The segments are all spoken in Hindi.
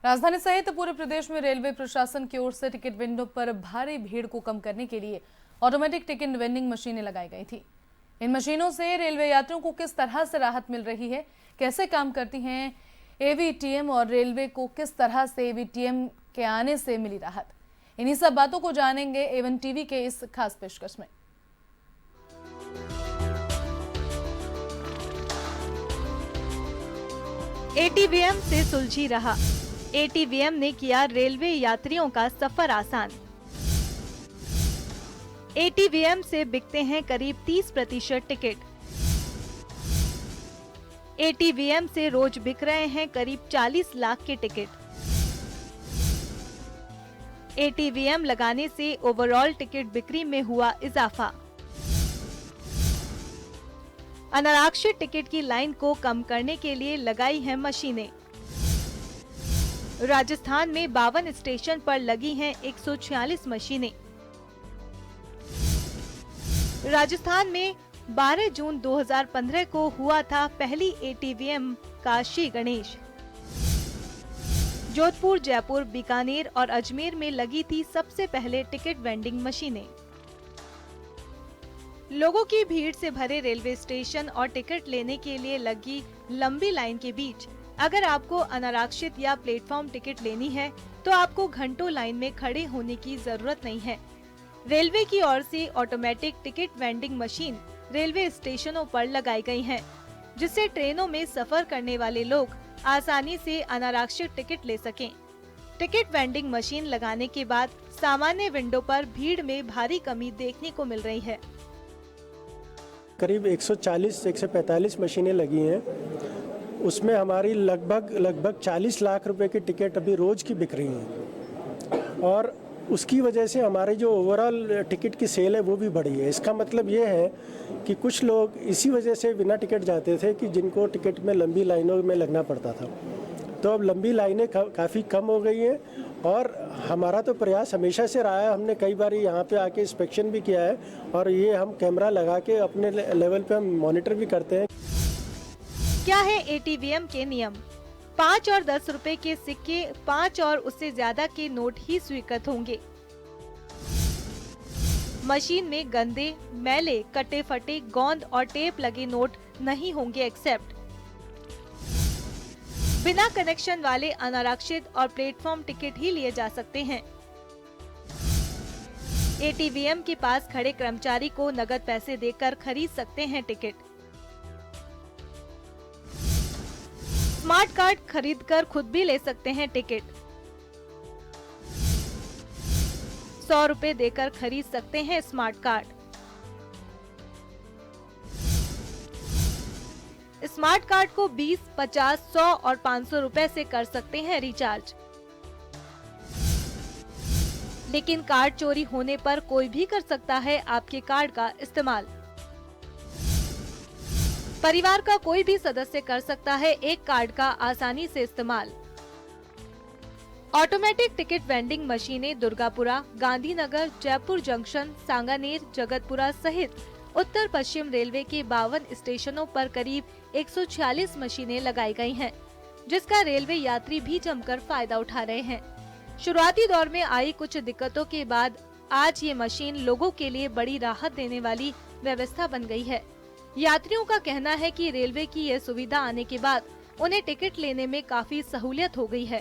राजधानी सहित पूरे प्रदेश में रेलवे प्रशासन की ओर से टिकट विंडो पर भारी भीड़ को कम करने के लिए ऑटोमेटिक टिकट वेंडिंग मशीनें लगाई गई थी। इन मशीनों से रेलवे यात्रियों को किस तरह से राहत मिल रही है, कैसे काम करती हैं एवीटीएम और रेलवे को किस तरह से एवीटीएम के आने से मिली राहत, इन्हीं सब बातों को जानेंगे A1 टीवी के इस खास पेशकश में। एटीवीएम से सुलझी रहा। एटीवीएम ने किया रेलवे यात्रियों का सफर आसान। एटीवीएम से बिकते हैं करीब 30% टिकट। एटीवीएम से रोज बिक रहे हैं करीब 40 लाख के टिकट। एटीवीएम लगाने से ओवरऑल टिकट बिक्री में हुआ इजाफा। अनारक्षित टिकट की लाइन को कम करने के लिए लगाई है मशीनें। राजस्थान में 52 स्टेशन पर लगी हैं 146 मशीनें। राजस्थान में 12 जून 2015 को हुआ था पहली एटीवीएम का श्री गणेश। जोधपुर, जयपुर, बीकानेर और अजमेर में लगी थी सबसे पहले टिकट वेंडिंग मशीनें। लोगों की भीड़ से भरे रेलवे स्टेशन और टिकट लेने के लिए लगी लंबी लाइन के बीच अगर आपको अनारक्षित या प्लेटफॉर्म टिकट लेनी है तो आपको घंटों लाइन में खड़े होने की जरूरत नहीं है। रेलवे की ओर से automatic ticket vending machine railway स्टेशनों पर लगाई गई हैं, जिससे ट्रेनों में सफर करने वाले लोग आसानी से अनारक्षित टिकट ले सकें। टिकट वेंडिंग मशीन लगाने के बाद सामान्य विंडो पर भीड़ में भारी कमी देखने को मिल रही है। करीब 140-145 मशीनें लगी हैं, उसमें हमारी लगभग 40 लाख रुपए की टिकट अभी रोज की बिक रही हैं और उसकी वजह से हमारी जो ओवरऑल टिकट की सेल है वो भी बढ़ी है। इसका मतलब ये है कि कुछ लोग इसी वजह से बिना टिकट जाते थे कि जिनको टिकट में लंबी लाइनों में लगना पड़ता था, तो अब लंबी लाइनें काफ़ी कम हो गई हैं और हमारा तो प्रयास हमेशा से रहा है। हमने कई बार यहाँ पे आके इंस्पेक्शन भी किया है और ये हम कैमरा लगा के अपने लेवल पे हम मॉनिटर भी करते हैं। क्या है एटीवीएम के नियम? 5 और 10 रुपए के सिक्के, 5 और उससे ज्यादा के नोट ही स्वीकृत होंगे। मशीन में गंदे, मैले, कटे फटे, गोंद और टेप लगे नोट नहीं होंगे एक्सेप्ट। बिना कनेक्शन वाले अनारक्षित और प्लेटफॉर्म टिकट ही लिए जा सकते हैं। एटीवीएम के पास खड़े कर्मचारी को नगद पैसे देकर खरीद सकते हैं टिकट। स्मार्ट कार्ड खरीदकर खुद भी ले सकते हैं टिकट। 100 रुपए देकर खरीद सकते हैं स्मार्ट कार्ड। स्मार्ट कार्ड को 20, 50, 100 और 500 रुपए से कर सकते हैं रिचार्ज। लेकिन कार्ड चोरी होने पर कोई भी कर सकता है आपके कार्ड का इस्तेमाल। परिवार का कोई भी सदस्य कर सकता है एक कार्ड का आसानी से इस्तेमाल। ऑटोमेटिक टिकट वेंडिंग मशीनें दुर्गापुरा, गांधीनगर, जयपुर जंक्शन, सांगानेर, जगतपुरा सहित उत्तर पश्चिम रेलवे के 52 स्टेशनों पर करीब 146 मशीनें लगाई गई हैं, जिसका रेलवे यात्री भी जमकर फायदा उठा रहे हैं। शुरुआती दौर में आई कुछ दिक्कतों के बाद आज ये मशीन लोगों के लिए बड़ी राहत देने वाली व्यवस्था बन गई है। यात्रियों का कहना है कि रेलवे की यह सुविधा आने के बाद उन्हें टिकट लेने में काफी सहूलियत हो गई है।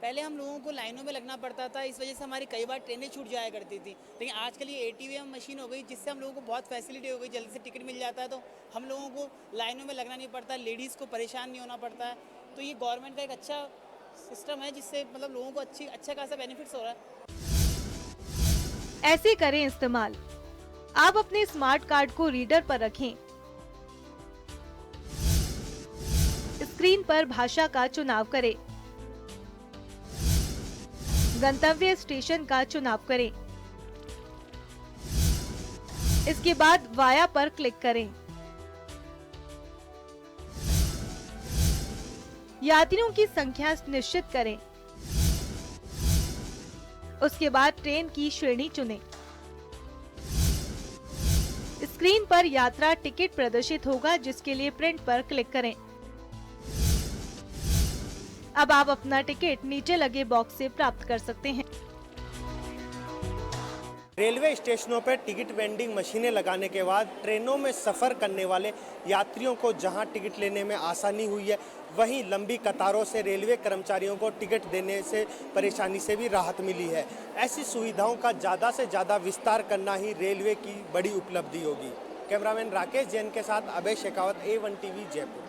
पहले हम लोगों को लाइनों में लगना पड़ता था, इस वजह से हमारी कई बार ट्रेनें छूट जाया करती थी। लेकिन आजकल ये एटीवीएम मशीन हो गई, जिससे हम लोगों को बहुत फैसिलिटी हो गई, जल्दी से टिकट मिल जाता है, तो हम लोगों को लाइनों में लगना नहीं पड़ता, लेडीज़ को परेशान नहीं होना पड़ता है। तो ये गवर्नमेंट का एक अच्छा सिस्टम है, जिससे मतलब लोगों को अच्छा खासा बेनिफिट्स हो रहा है। ऐसे करें इस्तेमाल। आप अपने स्मार्ट कार्ड को रीडर पर रखें। स्क्रीन पर भाषा का चुनाव करें। गंतव्य स्टेशन का चुनाव करें। इसके बाद वाया पर क्लिक करें। यात्रियों की संख्या निश्चित करें। उसके बाद ट्रेन की श्रेणी चुनें। स्क्रीन पर यात्रा टिकट प्रदर्शित होगा, जिसके लिए प्रिंट पर क्लिक करें। अब आप अपना टिकट नीचे लगे बॉक्स से प्राप्त कर सकते हैं। रेलवे स्टेशनों पर टिकट वेंडिंग मशीनें लगाने के बाद ट्रेनों में सफ़र करने वाले यात्रियों को जहां टिकट लेने में आसानी हुई है, वहीं लंबी कतारों से रेलवे कर्मचारियों को टिकट देने से परेशानी से भी राहत मिली है। ऐसी सुविधाओं का ज़्यादा से ज़्यादा विस्तार करना ही रेलवे की बड़ी उपलब्धि होगी। कैमरामैन राकेश जैन के साथ अभय शेखावत, A1 TV जयपुर।